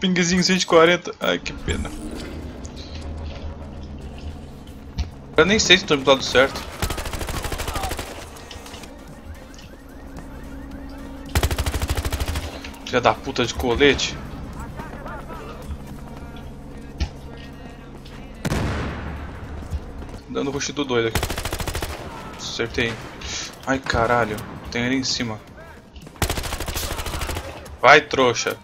pingzinho 140. Ai, que pena. Eu nem sei se estou indo pro lado certo. Filha da puta de colete. Dando rush do doido aqui. Acertei. Ai, caralho. Tem ele em cima. Vai, trouxa.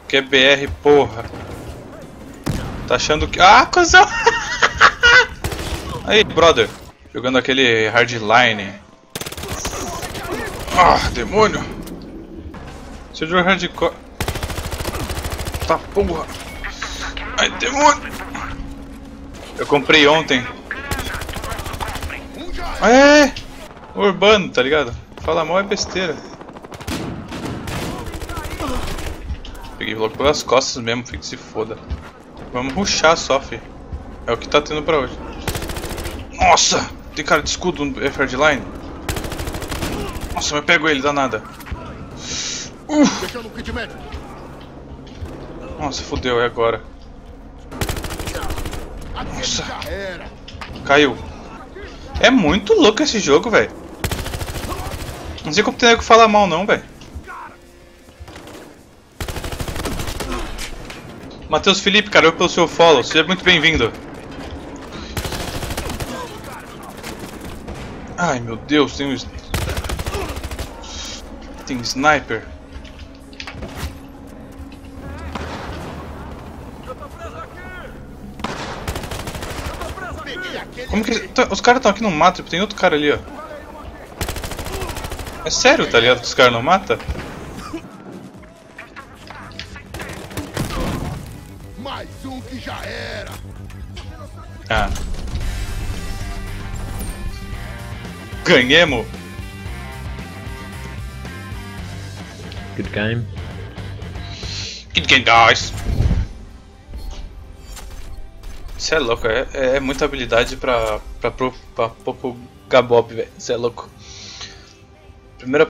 QBR, porra. Tá achando que... Ah, cuzão. Aí, brother. Jogando aquele hardline. Ah, demônio. Você joga hardcore. Tá porra. Ai, demônio. Eu comprei ontem. É, urbano, tá ligado? Fala mal é besteira. Peguei logo pelas costas mesmo, fica que se foda. Vamos rushar só, fi. É o que tá tendo pra hoje. Nossa! Tem cara de escudo no F-Hardline? Nossa, mas eu pego ele, danada. Nossa, fodeu, é agora. Nossa. Caiu. É muito louco esse jogo, velho. Não sei como tem que falar mal não, velho. Matheus Felipe, cara, eu pelo seu follow. Seja muito bem-vindo. Ai, meu Deus, tem um... Tem sniper. Como que... Os caras estão aqui no mato, tem outro cara ali, ó. É sério, tá ligado, que os caras não matam? Mais um que já era. Ah. Ganhemos! Good game. Good game, guys! Cê é louco, é muita habilidade pra Popo Gabob, velho. Cê é louco. Primeira